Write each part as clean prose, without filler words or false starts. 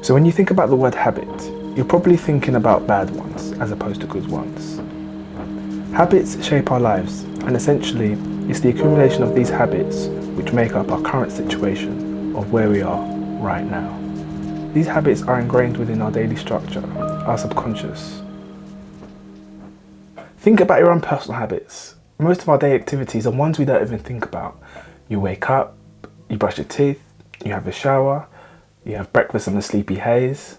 So when you think about the word habit, you're probably thinking about bad ones as opposed to good ones. Habits shape our lives, and essentially it's the accumulation of these habits which make up our current situation of where we are right now. These habits are ingrained within our daily structure, our subconscious. Think about your own personal habits. Most of our daily activities are ones we don't even think about. You wake up, you brush your teeth, you have a shower, you have breakfast in a sleepy haze.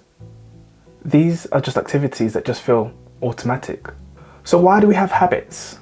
These are just activities that just feel automatic. So why do we have habits?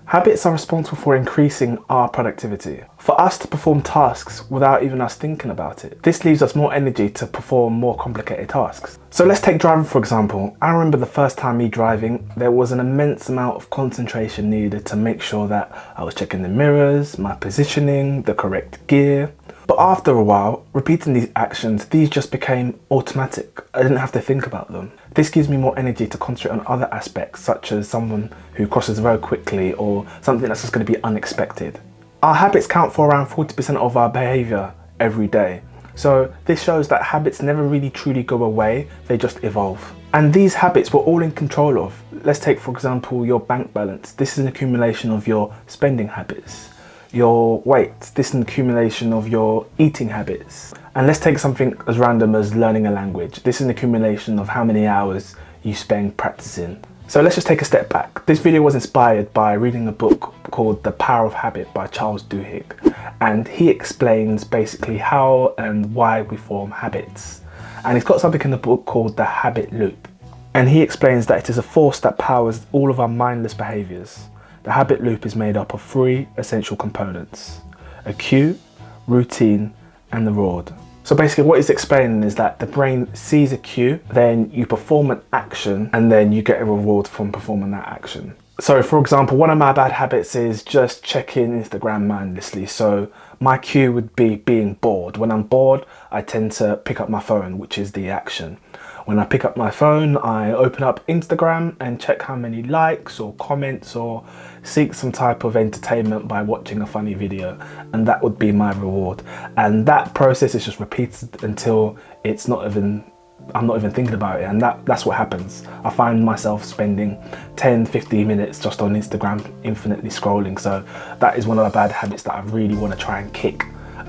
Habits are responsible for increasing our productivity, for us to perform tasks without even us thinking about it. This leaves us more energy to perform more complicated tasks. So let's take driving for example. I remember the first time me driving, there was an immense amount of concentration needed to make sure that I was checking the mirrors, my positioning, the correct gear. But after a while, repeating these actions, these just became automatic. I didn't have to think about them. This gives me more energy to concentrate on other aspects, such as someone who crosses the road quickly or something that's just going to be unexpected. Our habits count for around 40% of our behaviour every day. So this shows that habits never really truly go away, they just evolve. And these habits we're all in control of. Let's take for example your bank balance. This is an accumulation of your spending habits. Your weight, this is an accumulation of your eating habits. And let's take something as random as learning a language. This is an accumulation of how many hours you spend practicing. So let's just take a step back. This video was inspired by reading a book called The Power of Habit by Charles Duhigg. And he explains basically how and why we form habits. And he's got something in the book called the habit loop. And he explains that it is a force that powers all of our mindless behaviors. The habit loop is made up of 3 essential components: a cue, routine, and the reward. So basically what he's explaining is that the brain sees a cue, then you perform an action, and then you get a reward from performing that action. So for example, one of my bad habits is just checking Instagram mindlessly. So my cue would be being bored. When I'm bored, I tend to pick up my phone, which is the action. When I pick up my phone, I open up Instagram and check how many likes or comments or seek some type of entertainment by watching a funny video, and that would be my reward. And that process is just repeated until I'm not even thinking about it, and that's what happens. I find myself spending 10-15 minutes just on Instagram, infinitely scrolling. So that is one of the bad habits that I really want to try and kick.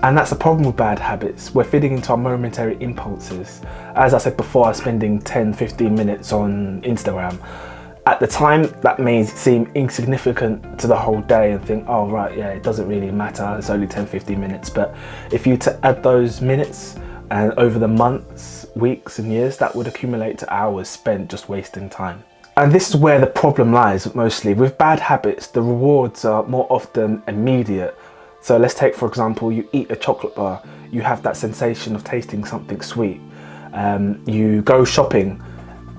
And that's the problem with bad habits. We're feeding into our momentary impulses. As I said before, I was spending 10-15 minutes on Instagram. At the time, that may seem insignificant to the whole day and think, oh right, yeah, it doesn't really matter, it's only 10-15 minutes. But if you to add those minutes, and over the months, weeks and years, that would accumulate to hours spent just wasting time. And this is where the problem lies mostly. With bad habits, the rewards are more often immediate. So let's take for example, you eat a chocolate bar, you have that sensation of tasting something sweet. You go shopping,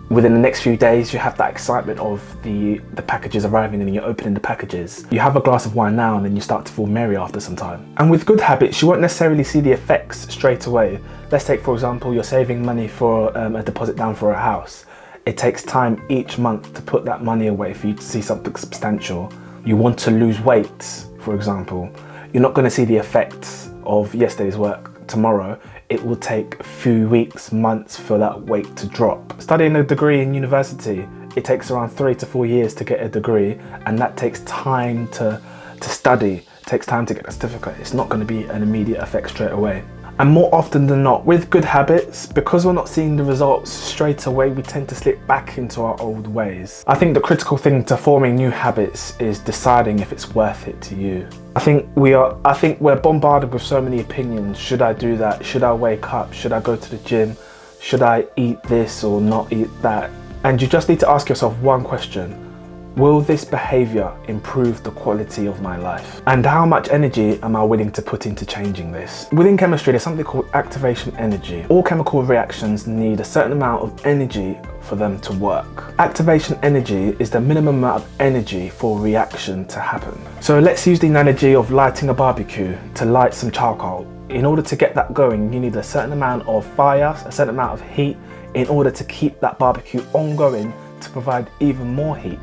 within the next few days you have that excitement of the packages arriving and you're opening the packages. You have a glass of wine now and then you start to feel merry after some time. And with good habits, you won't necessarily see the effects straight away. Let's take for example, you're saving money for a deposit down for a house. It takes time each month to put that money away for you to see something substantial. You want to lose weight, for example. You're not going to see the effects of yesterday's work tomorrow. It will take a few weeks, months for that weight to drop. Studying a degree in university, it takes around 3 to 4 years to get a degree, and that takes time to study. It takes time to get a certificate. It's not going to be an immediate effect straight away. And more often than not, with good habits, because we're not seeing the results straight away, we tend to slip back into our old ways. I think the critical thing to forming new habits is deciding if it's worth it to you. I think we're bombarded with so many opinions. Should I do that? Should I wake up? Should I go to the gym? Should I eat this or not eat that? And you just need to ask yourself one question. Will this behaviour improve the quality of my life? And how much energy am I willing to put into changing this? Within chemistry, there's something called activation energy. All chemical reactions need a certain amount of energy for them to work. Activation energy is the minimum amount of energy for a reaction to happen. So let's use the analogy of lighting a barbecue to light some charcoal. In order to get that going, you need a certain amount of fire, a certain amount of heat, in order to keep that barbecue ongoing to provide even more heat.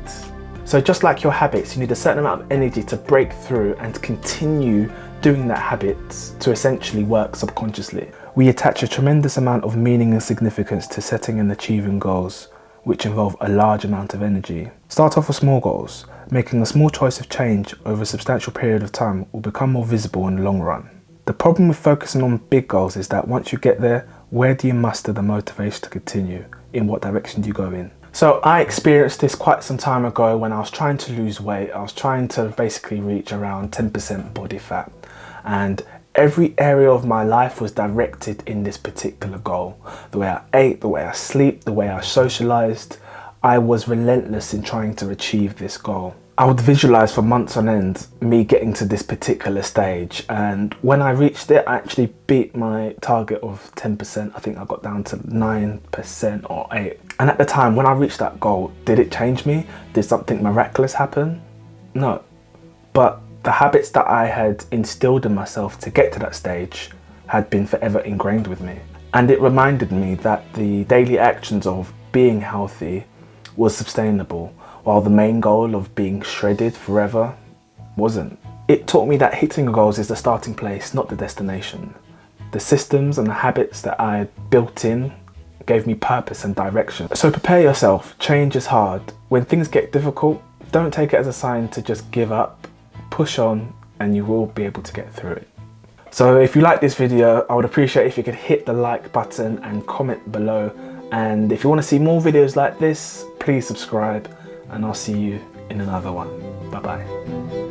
So just like your habits, you need a certain amount of energy to break through and continue doing that habit to essentially work subconsciously. We attach a tremendous amount of meaning and significance to setting and achieving goals, which involve a large amount of energy. Start off with small goals. Making a small choice of change over a substantial period of time will become more visible in the long run. The problem with focusing on big goals is that once you get there, where do you muster the motivation to continue? In what direction do you go in? So I experienced this quite some time ago when I was trying to lose weight. I was trying to basically reach around 10% body fat, and every area of my life was directed in this particular goal. The way I ate, the way I sleep, the way I socialized, I was relentless in trying to achieve this goal. I would visualize for months on end me getting to this particular stage, and when I reached it, I actually beat my target of 10%. I think I got down to 9% or 8%. And at the time when I reached that goal, did it change me? Did something miraculous happen? No. But the habits that I had instilled in myself to get to that stage had been forever ingrained with me. And it reminded me that the daily actions of being healthy was sustainable, while the main goal of being shredded forever wasn't. It taught me that hitting goals is the starting place, not the destination. The systems and the habits that I had built in gave me purpose and direction. So prepare yourself, change is hard. When things get difficult, don't take it as a sign to just give up. Push on and you will be able to get through it. So if you like this video, I would appreciate if you could hit the like button and comment below. And if you want to see more videos like this, please subscribe, and I'll see you in another one. Bye bye.